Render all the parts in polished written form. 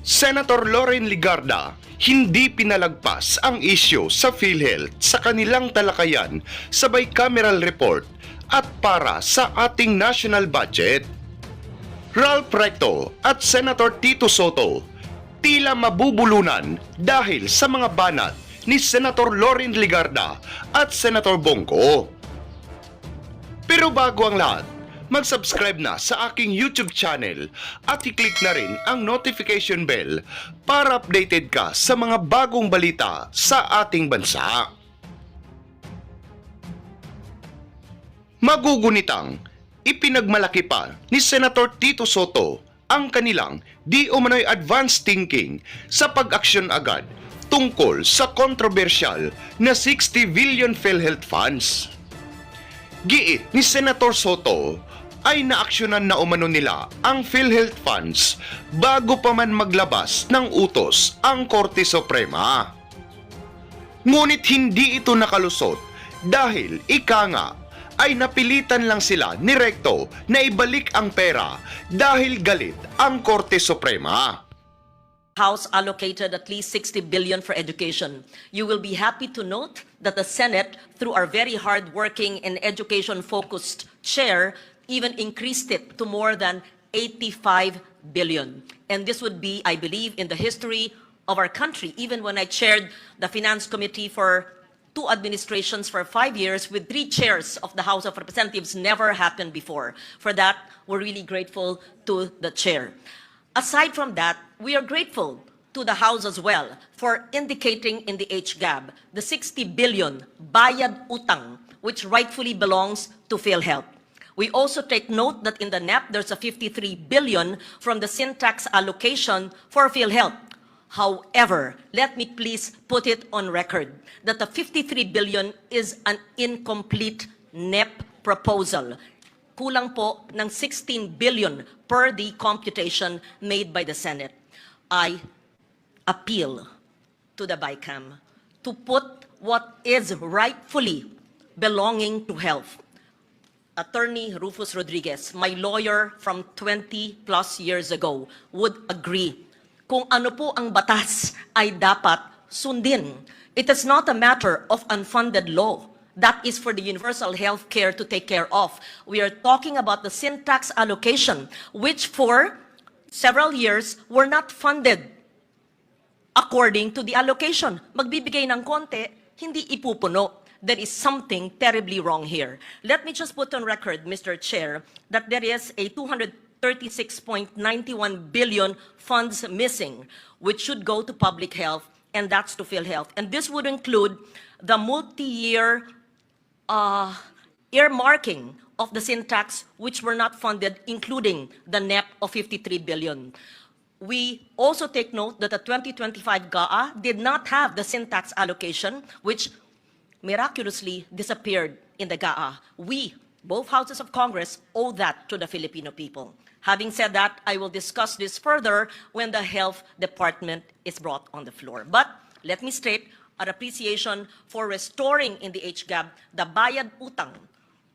Senator Loren Legarda, hindi pinalagpas ang isyu sa PhilHealth sa kanilang talakayan sa bicameral report at para sa ating national budget. Ralph Recto at Senator Tito Soto tila mabubulunan dahil sa mga banat ni Senator Loren Legarda at Senator Bongko. Pero bago ang lahat, mag-subscribe na sa aking YouTube channel at i-click na rin ang notification bell para updated ka sa mga bagong balita sa ating bansa. Magugunitang, ipinagmalaki pa ni Senator Tito Soto ang kanilang di umano'y advanced thinking sa pag-aksyon agad tungkol sa kontrobersyal na 60 billion PhilHealth funds. Giit ni Senator Soto ay naaksyonan na umano nila ang PhilHealth funds bago pa man maglabas ng utos ang Korte Suprema. Ngunit hindi ito nakalusot dahil ika nga ay napilitan lang sila ni Recto na ibalik ang pera dahil galit ang Korte Suprema. House allocated at least 60 billion for education. You will be happy to note that the Senate, through our very hard-working and education-focused chair, even increased it to more than 85 billion. And this would be, I believe, in the history of our country. Even when I chaired the Finance Committee for 2 administrations for 5 years with 3 chairs of the House of Representatives, never happened before. For that, we're really grateful to the chair. Aside from that, we are grateful to the House as well for indicating in the HGAB the 60 billion bayad utang which rightfully belongs to PhilHealth. We also take note that in the NEP there's a 53 billion from the syntax allocation for PhilHealth. However, let me please put it on record that the 53 billion is an incomplete NEP proposal. Kulang po ng 16 billion per the computation made by the Senate. I appeal to the BICAM to put what is rightfully belonging to health. Attorney Rufus Rodriguez, my lawyer from 20 plus years ago, would agree. Kung ano po ang batas ay dapat sundin. It is not a matter of unfunded law. That is for the universal health care to take care of. We are talking about the syntax allocation, which for several years were not funded according to the allocation. Magbibigay ng konti, hindi ipupuno. There is something terribly wrong here. Let me just put on record, Mr. Chair, that there is a 236.91 billion funds missing, which should go to public health, and that's to PhilHealth. And this would include the multi-year earmarking of the syntax, which were not funded, including the NEP of 53 billion. We also take note that the 2025 GAA did not have the syntax allocation, which miraculously disappeared in the GAA. We, both houses of Congress, owe that to the Filipino people. Having said that, I will discuss this further when the Health Department is brought on the floor. But let me state our appreciation for restoring in the HGAB the bayad utang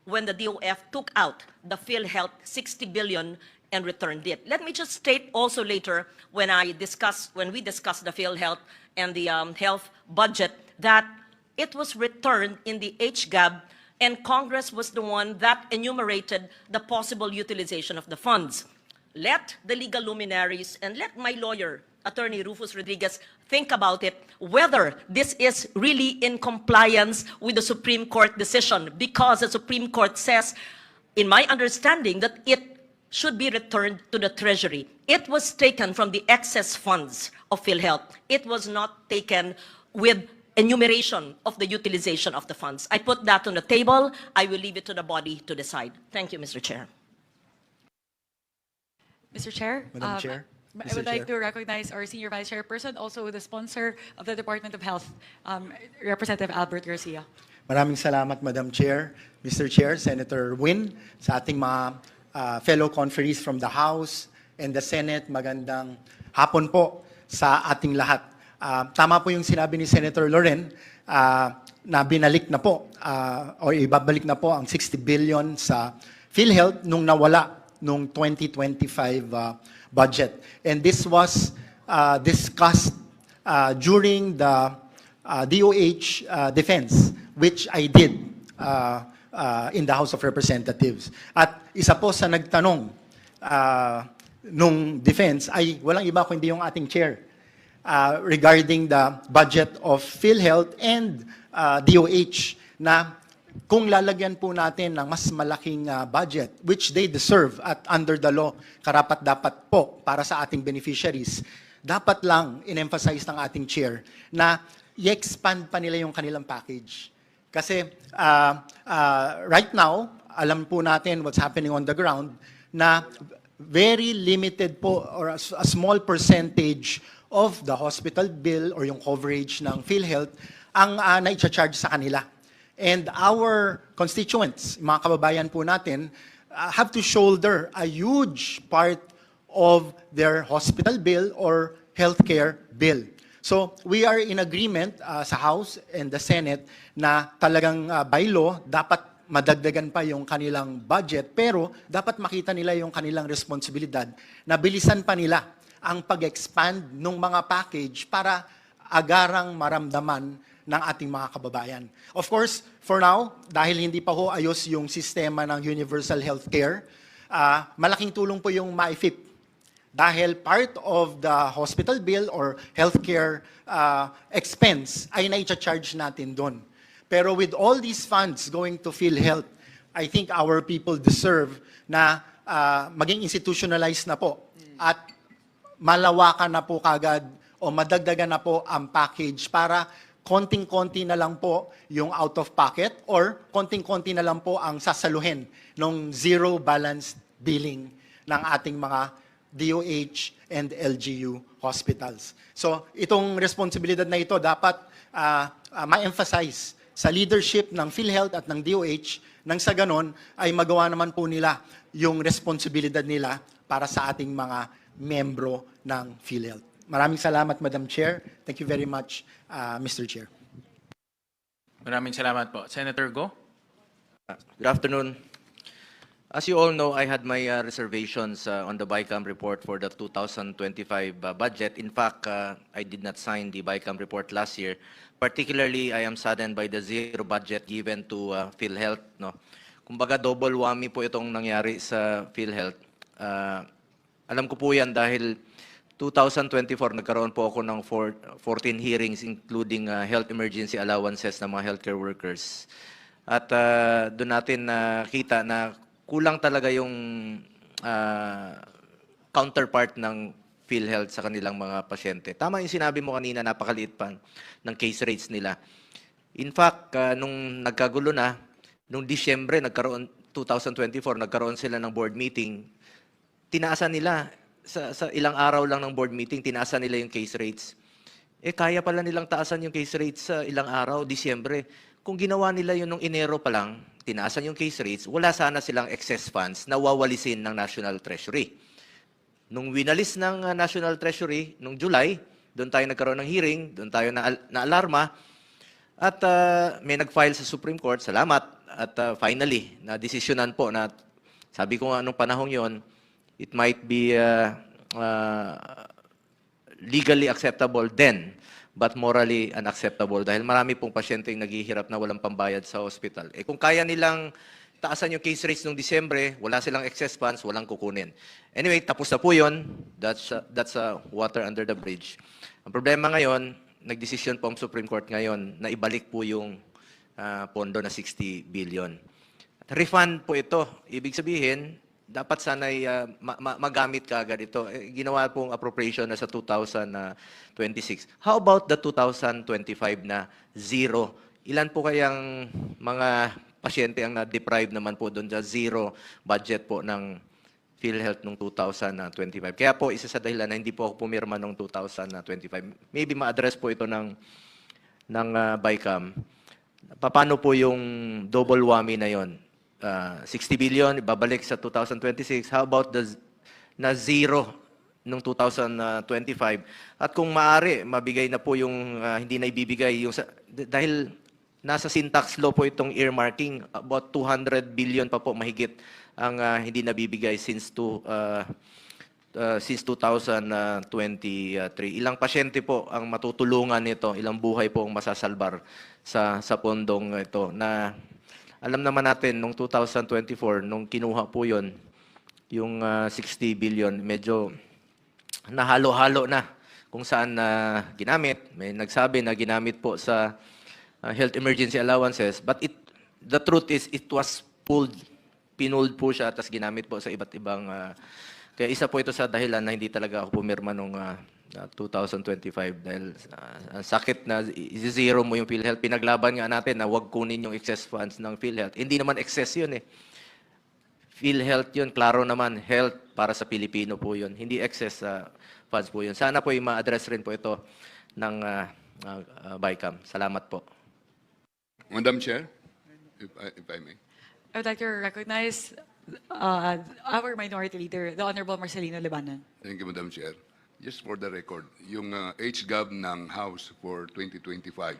when the DOF took out the PhilHealth 60 billion and returned it. Let me just state also later when we discuss the PhilHealth and the health budget that it was returned in the HGAB, and Congress was the one that enumerated the possible utilization of the funds. Let the legal luminaries and let my lawyer, Attorney Rufus Rodriguez, think about it, whether this is really in compliance with the Supreme Court decision, because the Supreme Court says, in my understanding, that it should be returned to the Treasury. It was taken from the excess funds of PhilHealth. It was not taken with enumeration of the utilization of the funds. I put that on the table. I will leave it to the body to decide. Thank you, Mr. Chair. Mr. Chair? Madam Chair? I would like to recognize our Senior Vice Chairperson, also the sponsor of the Department of Health, Representative Albert Garcia. Maraming salamat, Madam Chair, Mr. Chair, Senator Win, sa ating mga fellow conferees from the House and the Senate. Magandang hapon po sa ating lahat. Tama po yung sinabi ni Senator Loren na binalik na po o ibabalik na po ang 60 billion sa PhilHealth nung nawala nung 2025 budget. And this was discussed during the DOH defense, which I did in the House of Representatives. At isa po sa nagtanong nung defense ay walang iba kundi yung ating chair regarding the budget of PhilHealth and DOH na kung lalagyan po natin ng mas malaking budget, which they deserve at under the law, karapat-dapat po para sa ating beneficiaries, dapat lang in-emphasize ng ating chair na i-expand pa nila yung kanilang package. Kasi right now, alam po natin what's happening on the ground na very limited po or a small percentage of the hospital bill or yung coverage ng PhilHealth ang na-charge sa kanila. And our constituents, mga kababayan po natin, have to shoulder a huge part of their hospital bill or healthcare bill. So we are in agreement sa House and the Senate na talagang by law, dapat madagdagan pa yung kanilang budget, pero dapat makita nila yung kanilang responsibilidad na bilisan pa nila ang pag-expand ng mga package para agarang maramdaman ng ating mga kababayan. Of course, for now, dahil hindi pa ho ayos yung sistema ng universal healthcare, malaking tulong po yung MyFIP. Dahil part of the hospital bill or healthcare expense ay na-charge natin doon. Pero with all these funds going to PhilHealth, I think our people deserve na maging institutionalized na po at malawakan na po kagad o madagdagan na po ang package para konting-konti na lang po yung out of pocket or konting-konti na lang po ang sasaluhin ng zero balance billing ng ating mga DOH and LGU hospitals. So itong responsibilidad na ito dapat ma-emphasize sa leadership ng PhilHealth at ng DOH nang sa ganon ay magawa naman po nila yung responsibilidad nila para sa ating mga membro ng PhilHealth. Maraming salamat, Madam Chair. Thank you very much, Mr. Chair. Maraming salamat po. Senator Go? Good afternoon. As you all know, I had my reservations on the BICAM report for the 2025 budget. In fact, I did not sign the BICAM report last year. Particularly, I am saddened by the zero budget given to PhilHealth. No? Kumbaga, double whammy po itong nangyari sa PhilHealth. Alam ko po yan dahil 2024, nagkaroon po ako ng 14 hearings including health emergency allowances ng mga healthcare workers. At doon natin nakita na kulang talaga yung counterpart ng PhilHealth sa kanilang mga pasyente. Tama yung sinabi mo kanina, napakaliit pa ng case rates nila. In fact, nung nagkagulo na, nung Disyembre, 2024, nagkaroon sila ng board meeting, tinaasan nila, sa ilang araw lang ng board meeting, tinaasan nila yung case rates. Kaya pala nilang taasan yung case rates sa ilang araw, Disyembre. Kung ginawa nila yun nung Enero pa lang, tinaasan yung case rates, wala sana silang excess funds na wawalisin ng National Treasury. Nung winalis ng National Treasury, nung July, doon tayo nagkaroon ng hearing, doon tayo na-alarma, at may nag-file sa Supreme Court, salamat, at finally, na-desisyonan po na, sabi ko nga nung panahong yon, it might be legally acceptable then, but morally unacceptable dahil marami pong pasyente yung naghihirap na walang pambayad sa hospital. Kung kaya nilang taasan yung case rates noong Disyembre, wala silang excess funds, walang kukunin. Anyway, tapos na po yun. That's water under the bridge. Ang problema ngayon, nagdesisyon po ang Supreme Court ngayon na ibalik po yung pondo na 60 billion. Refund po ito. Ibig sabihin, dapat sana'y magamit ka agad ito. Ginawa pong appropriation na sa 2026. How about the 2025 na zero? Ilan po kayang mga pasyente ang na-deprive naman po doon sa zero budget po ng PhilHealth noong 2025? Kaya po, isa sa dahilan na hindi po ako pumirma noong 2025. Maybe ma-address po ito ng BICAM. Paano po yung double whammy na yon? 60 billion, ibabalik sa 2026. How about na zero noong 2025? At kung maaari, mabigay na po yung hindi na ibibigay. Dahil nasa syntax law po itong earmarking, about 200 billion pa po mahigit ang hindi nabibigay since since 2023. Ilang pasyente po ang matutulungan nito, ilang buhay po ang masasalbar sa pondong ito na alam naman natin nung 2024 nung kinuha po 'yon yung 60 billion medyo nahalo-halo na kung saan ginamit. May nagsabi na ginamit po sa health emergency allowances, but the truth is it was pinulled po siya at ginamit po sa iba't ibang kaya isa po ito sa dahilan na hindi talaga ako pumirma nung 2025 dahil ang sakit na zero mo yung PhilHealth. Pinaglaban nga natin na wag kunin yung excess funds ng PhilHealth. Hindi naman excess yun eh. PhilHealth yun, klaro naman, health para sa Pilipino po yun. Hindi excess funds po yun. Sana po ma-address rin po ito ng BICAM. Salamat po. Madam Chair, if I may. I would like to recognize our minority leader, the Honorable Marcelino Libanan. Thank you, Madam Chair. Just for the record, yung HGAB ng House for 2025,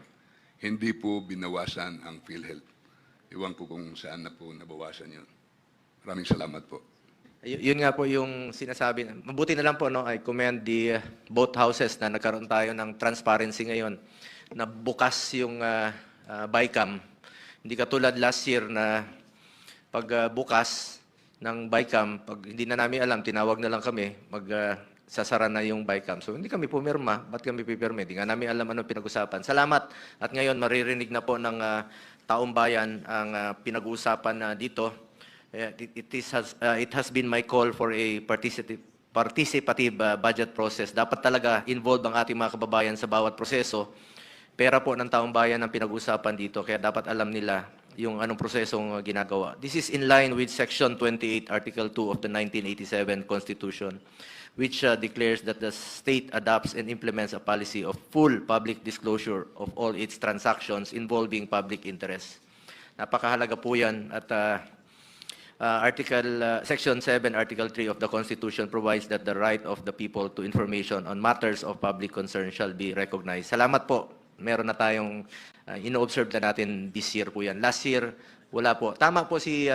hindi po binawasan ang PhilHealth. Iwan ko kung saan na po nabawasan yun. Maraming salamat po. Yun nga po yung sinasabi. Mabuti na lang po, no, I commend the both houses na nagkaroon tayo ng transparency ngayon na bukas yung BICAM. Hindi katulad last year na pag bukas ng BICAM, pag hindi na namin alam, tinawag na lang kami, sasara na yung BICAM. So hindi kami pumirma. Ba't kami pipirma? Hindi nga namin alam anong pinag-usapan. Salamat. At ngayon, maririnig na po ng taong bayan ang pinag-uusapan dito. It has been my call for a participative budget process. Dapat talaga involved ang ating mga kababayan sa bawat proseso. Pera po ng taong bayan ang pinag-usapan dito, kaya dapat alam nila yung anong prosesong ginagawa. This is in line with Section 28, Article 2 of the 1987 Constitution, which declares that the state adopts and implements a policy of full public disclosure of all its transactions involving public interest. Napakahalaga po yan at Section 7, Article 3 of the Constitution provides that the right of the people to information on matters of public concern shall be recognized. Salamat po. Meron na tayong ino-observe na natin this year po yan. Last year, wala po. Tama po si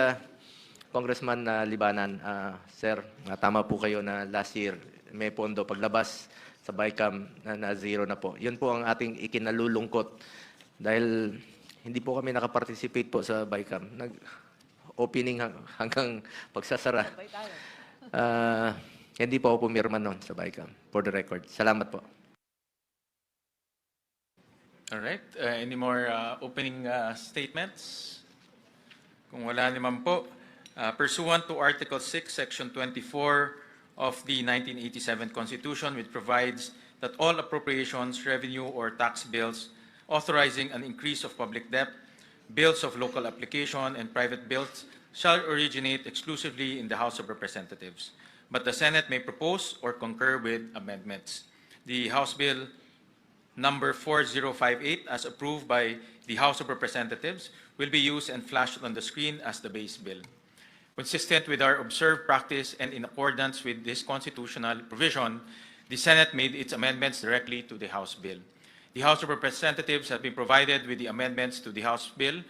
Congressman Libanan. Sir, tama po kayo na last year may pondo paglabas sa BICAM na zero na po. Yun po ang ating ikinalulungkot dahil hindi po kami nakaparticipate po sa BICAM. Opening hanggang pagsasara. Hindi po ako pumirma noon sa BICAM, for the record. Salamat po. All right. Any more opening statements? Kung wala naman po, pursuant to Article 6, Section 24 of the 1987 Constitution, which provides that all appropriations, revenue, or tax bills authorizing an increase of public debt, bills of local application, and private bills shall originate exclusively in the House of Representatives, but the Senate may propose or concur with amendments. The House Bill number 4058, as approved by the House of Representatives, will be used and flashed on the screen as the base bill. Consistent with our observed practice and in accordance with this constitutional provision, the Senate made its amendments directly to the House bill. The House of Representatives have been provided with the amendments to the House Bill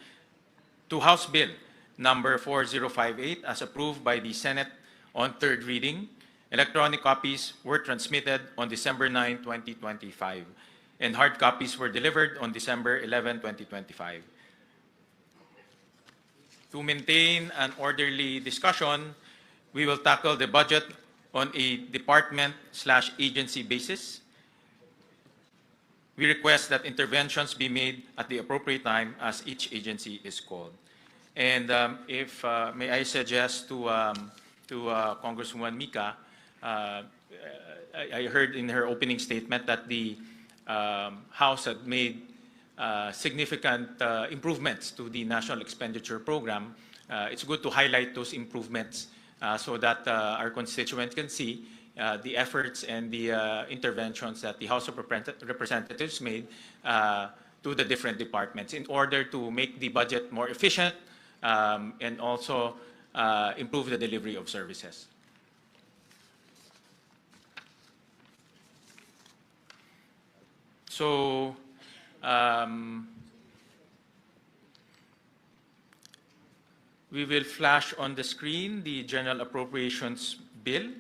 number 4058 as approved by the Senate on third reading. Electronic copies were transmitted on December 9, 2025, and hard copies were delivered on December 11, 2025. To maintain an orderly discussion, we will tackle the budget on a department/agency basis. We request that interventions be made at the appropriate time as each agency is called. And if may I suggest to Congresswoman Mika, I heard in her opening statement that the House had made significant improvements to the National Expenditure Program. It's good to highlight those improvements so that our constituents can see the efforts and the interventions that the House of Representatives made to the different departments in order to make the budget more efficient and also improve the delivery of services. So, we will flash on the screen the General Appropriations Bill.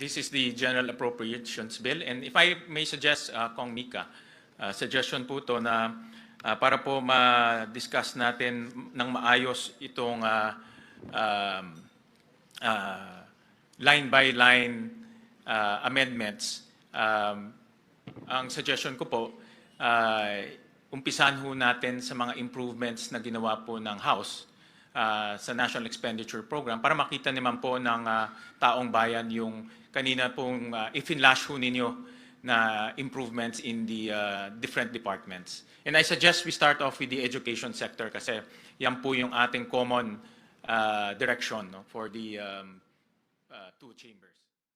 This is the General Appropriations Bill. And if I may suggest, Kong Mika, suggestion po to na para po ma-discuss natin ng maayos itong line-by-line amendments. Ang suggestion ko po, umpisahan ho natin sa mga improvements na ginawa po ng House sa National Expenditure Program para makita naman po ng taong bayan yung kanina pong ifinlash ho ninyo na improvements in the different departments. And I suggest we start off with the education sector kasi yan po yung ating common direction, no, for the two chambers.